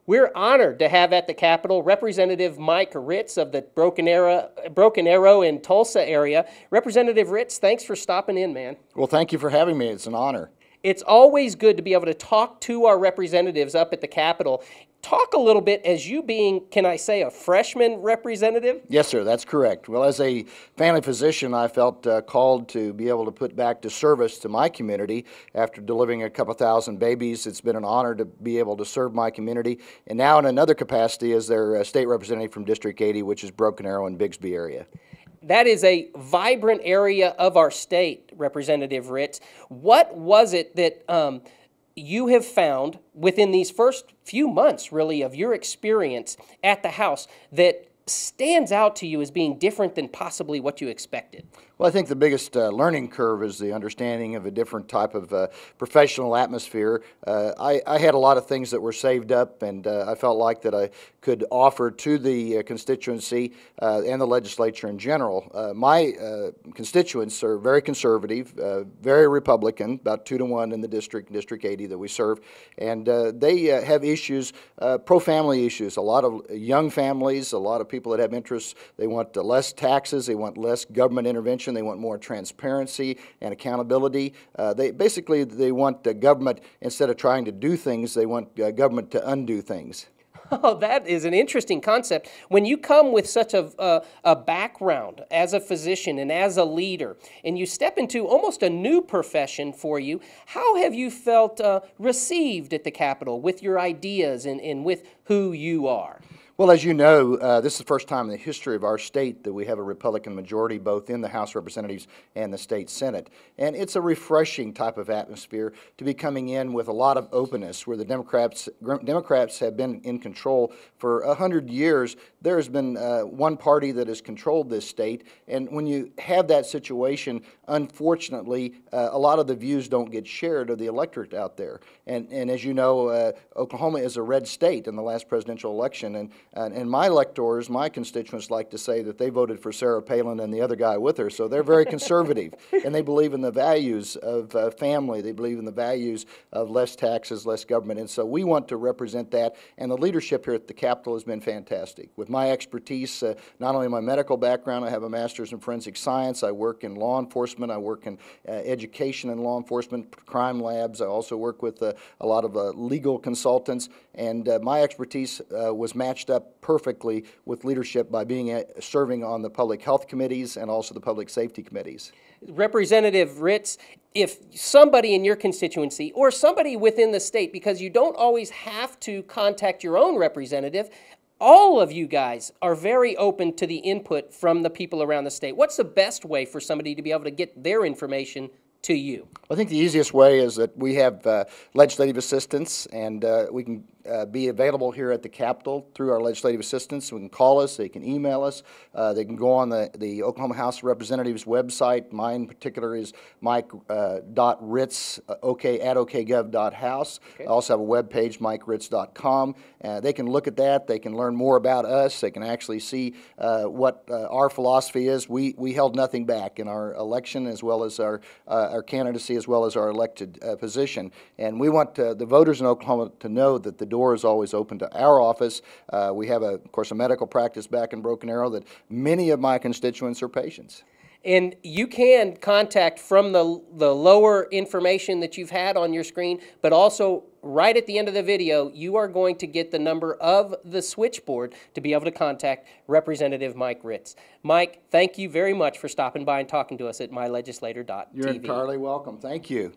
We're honored to have at the Capitol Representative Mike Ritze of the Broken Arrow in Tulsa area. Representative Ritze, thanks for stopping in, man. Well, thank you for having me. It's an honor. It's always good to be able to talk to our representatives up at the Capitol. Talk a little bit as you being, can I say, a freshman representative? Yes, sir, that's correct. Well, as a family physician, I felt called to be able to put back to service to my community. After delivering a couple thousand babies, it's been an honor to be able to serve my community. And now in another capacity as their state representative from District 80, which is Broken Arrow and Bixby area. That is a vibrant area of our state, Representative Ritze. What was it that you have found within these first few months, really, of your experience at the House that stands out to you as being different than possibly what you expected? Well, I think the biggest learning curve is the understanding of a different type of professional atmosphere. I had a lot of things that were saved up, and I felt like that I could offer to the constituency and the legislature in general. My constituents are very conservative, very Republican, about 2-to-1 in the District 80 that we serve, and they have issues, pro-family issues. A lot of young families, a lot of people that have interests. They want less taxes, they want less government intervention, they want more transparency and accountability. They want government, instead of trying to do things, they want government to undo things. Oh, that is an interesting concept. When you come with such a background as a physician and as a leader, and you step into almost a new profession for you, how have you felt received at the Capitol with your ideas and with who you are? Well, as you know, this is the first time in the history of our state that we have a Republican majority both in the House of Representatives and the state Senate. And it's a refreshing type of atmosphere to be coming in with a lot of openness. Where the Democrats have been in control for 100 years, there has been one party that has controlled this state. And when you have that situation, unfortunately, a lot of the views don't get shared of the electorate out there. And as you know, Oklahoma is a red state in the last presidential election. And my electors, my constituents, like to say that they voted for Sarah Palin and the other guy with her. So they're very conservative, and they believe in the values of family. They believe in the values of less taxes, less government. And so we want to represent that. And the leadership here at the Capitol has been fantastic. With my expertise, not only my medical background, I have a master's in forensic science. I work in law enforcement. I work in education and law enforcement, crime labs. I also work with a lot of legal consultants. And my expertise was matched up perfectly with leadership by serving on the public health committees and also the public safety committees. Representative Ritze, if somebody in your constituency or somebody within the state, because you don't always have to contact your own representative, all of you guys are very open to the input from the people around the state. What's the best way for somebody to be able to get their information to you? I think the easiest way is that we have legislative assistants, and we can be available here at the Capitol through our legislative assistants. We can call us, they can email us, they can go on the Oklahoma House of Representatives website. Mine in particular is mike.ritz, at okgov.house. Okay. I also have a web page, mikeritz.com. They can look at that, they can learn more about us, they can actually see what our philosophy is. We held nothing back in our election as well as our candidacy as well as our elected position. And we want the voters in Oklahoma to know that the door is always open to our office. We have, of course, a medical practice back in Broken Arrow that many of my constituents are patients. And you can contact from the lower information that you've had on your screen, but also right at the end of the video, you are going to get the number of the switchboard to be able to contact Representative Mike Ritze. Mike, thank you very much for stopping by and talking to us at mylegislator.tv. You're entirely welcome. Thank you.